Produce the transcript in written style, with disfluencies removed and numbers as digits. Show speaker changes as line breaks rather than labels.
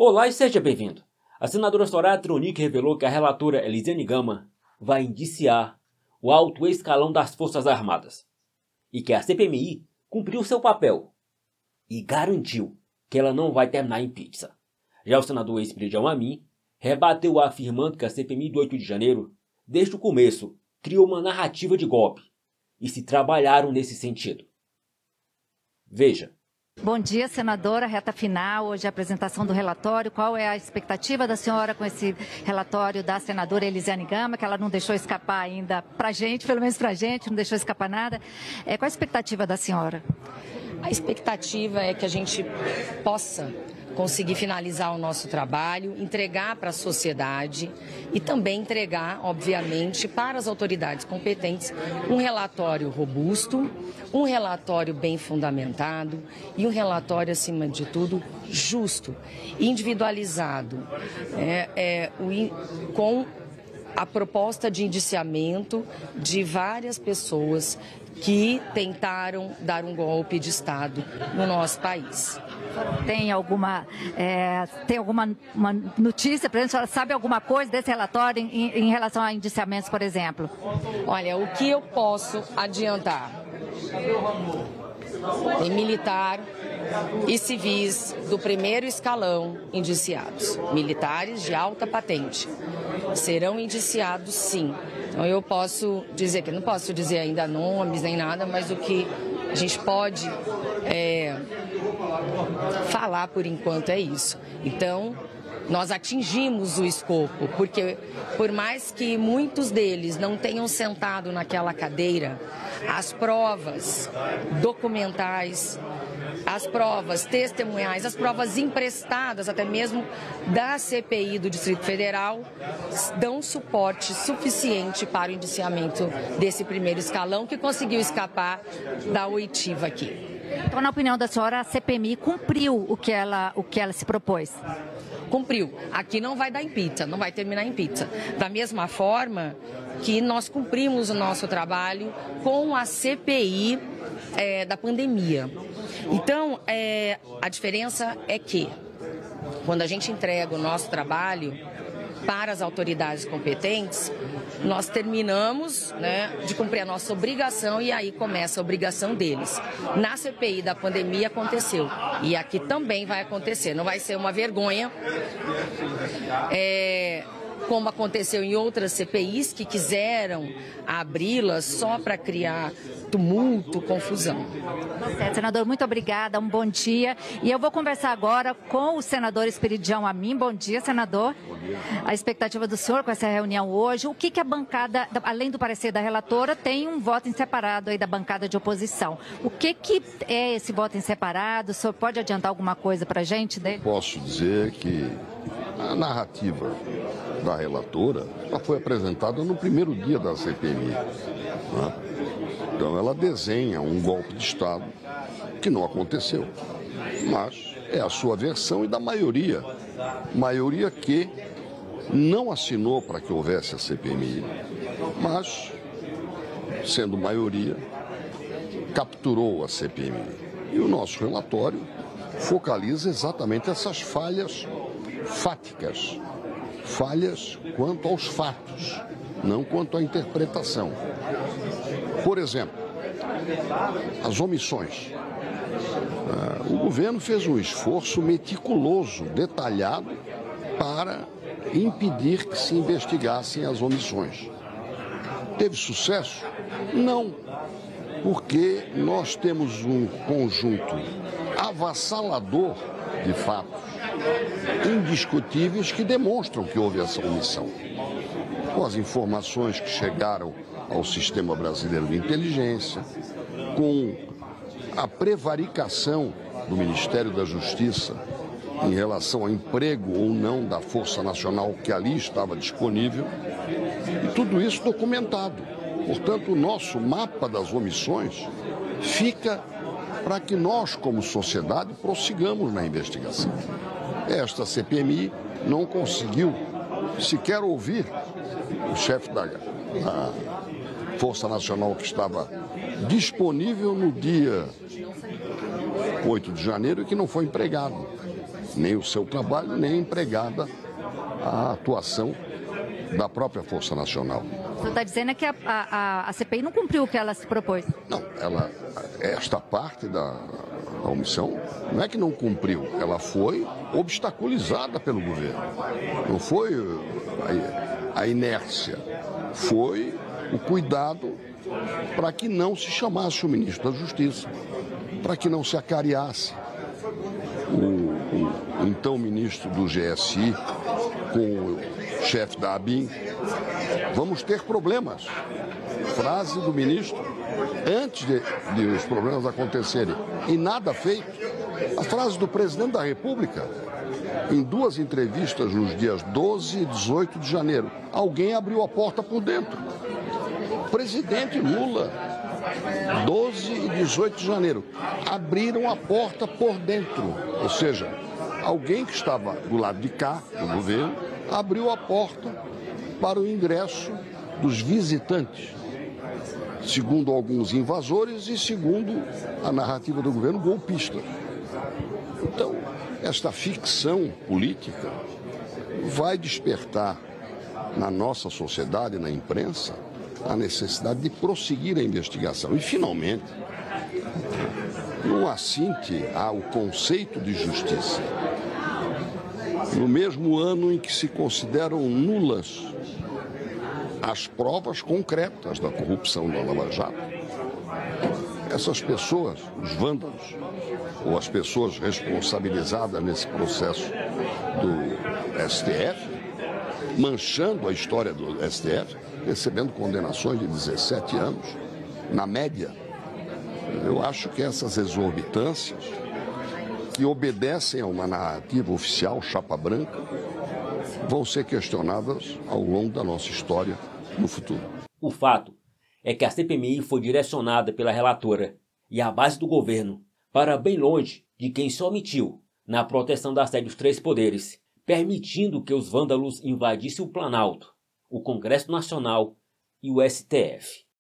Olá e seja bem-vindo. A senadora Soraya Tronic revelou que a relatora Elisiane Gama vai indiciar o alto escalão das Forças Armadas e que a CPMI cumpriu seu papel e garantiu que ela não vai terminar em pizza. Já o senador Espiridião Amin rebateu afirmando que a CPMI do 8 de janeiro, desde o começo, criou uma narrativa de golpe e se trabalharam nesse sentido. Veja.
Bom dia, senadora. Reta final, hoje a apresentação do relatório. Qual é a expectativa da senhora com esse relatório da senadora Elisiane Gama, que ela não deixou escapar ainda pra gente, pelo menos pra gente, não deixou escapar nada. Qual a expectativa da senhora?
A expectativa é que a gente possa conseguir finalizar o nosso trabalho, entregar para a sociedade e também entregar, obviamente, para as autoridades competentes um relatório robusto, um relatório bem fundamentado e um relatório, acima de tudo, justo, individualizado, com a proposta de indiciamento de várias pessoas que tentaram dar um golpe de Estado no nosso país.
Tem alguma uma notícia, por exemplo, a senhora sabe alguma coisa desse relatório em relação a indiciamentos, por exemplo?
Olha, o que eu posso adiantar? Tem militar e civis do primeiro escalão indiciados. Militares de alta patente serão indiciados, sim. Então eu posso dizer, que não posso dizer ainda nomes nem nada, mas o que a gente pode falar por enquanto é isso. Então, nós atingimos o escopo, porque por mais que muitos deles não tenham sentado naquela cadeira, as provas documentais, as provas testemunhais, as provas emprestadas até mesmo da CPI do Distrito Federal dão suporte suficiente para o indiciamento desse primeiro escalão que conseguiu escapar da oitiva aqui.
Então, na opinião da senhora, a CPMI cumpriu o que ela se propôs?
Cumpriu. Aqui não vai dar em pizza, não vai terminar em pizza. Da mesma forma que nós cumprimos o nosso trabalho com a CPI da pandemia. Então, a diferença é que, quando a gente entrega o nosso trabalho para as autoridades competentes, nós terminamos de cumprir a nossa obrigação e aí começa a obrigação deles. Na CPI da pandemia aconteceu e aqui também vai acontecer. Não vai ser uma vergonha, como aconteceu em outras CPIs que quiseram abri-las só para criar tumulto, confusão.
Certo, senador, muito obrigada, um bom dia. E eu vou conversar agora com o senador Espiridião Amin. Bom dia, senador. Bom dia. A expectativa do senhor com essa reunião hoje, o que a bancada, além do parecer da relatora, tem um voto em separado aí da bancada de oposição. O que é esse voto em separado? O senhor pode adiantar alguma coisa para a gente dele?
Posso dizer que a narrativa da relatora já foi apresentada no primeiro dia da CPMI. Né? Então ela desenha um golpe de Estado que não aconteceu, mas é a sua versão e da maioria que não assinou para que houvesse a CPMI, mas, sendo maioria, capturou a CPMI. E o nosso relatório focaliza exatamente essas falhas fáticas, falhas quanto aos fatos, não quanto à interpretação. Por exemplo, as omissões. O governo fez um esforço meticuloso, detalhado, para impedir que se investigassem as omissões. Teve sucesso? Não, porque nós temos um conjunto avassalador de fatos indiscutíveis que demonstram que houve essa omissão. Com as informações que chegaram ao Sistema Brasileiro de Inteligência, com a prevaricação do Ministério da Justiça em relação ao emprego ou não da Força Nacional que ali estava disponível, e tudo isso documentado. Portanto, o nosso mapa das omissões fica para que nós, como sociedade, prossigamos na investigação. Esta CPMI não conseguiu sequer ouvir o chefe da Força Nacional que estava disponível no dia 8 de janeiro e que não foi empregado. nem o seu trabalho, nem empregada a atuação da própria Força Nacional.
O senhor está dizendo que a CPI não cumpriu o que ela se propôs?
Não, esta parte da omissão não é que não cumpriu, ela foi obstaculizada pelo governo. Não foi a inércia, foi o cuidado para que não se chamasse o ministro da Justiça, para que não se acariasse o então ministro do GSI com o chefe da ABIN. Vamos ter problemas. Frase do ministro antes de os problemas acontecerem. E nada feito. A frase do presidente da República, em 2 entrevistas nos dias 12 e 18 de janeiro. Alguém abriu a porta por dentro. Presidente Lula, 12 e 18 de janeiro, abriram a porta por dentro. Ou seja, alguém que estava do lado de cá, do governo, abriu a porta para o ingresso dos visitantes, segundo alguns invasores e segundo a narrativa do governo golpista. Então, esta ficção política vai despertar na nossa sociedade, na imprensa, a necessidade de prosseguir a investigação. E, finalmente, não assinte ao conceito de justiça. No mesmo ano em que se consideram nulas as provas concretas da corrupção da Lava Jato, essas pessoas, os vândalos, ou as pessoas responsabilizadas nesse processo do STF, manchando a história do STF, recebendo condenações de 17 anos, na média. Eu acho que essas exorbitâncias, que obedecem a uma narrativa oficial, chapa branca, vão ser questionadas ao longo da nossa história no futuro.
O fato é que a CPMI foi direcionada pela relatora e a base do governo para bem longe de quem se omitiu na proteção da sede dos 3 poderes, permitindo que os vândalos invadissem o Planalto, o Congresso Nacional e o STF.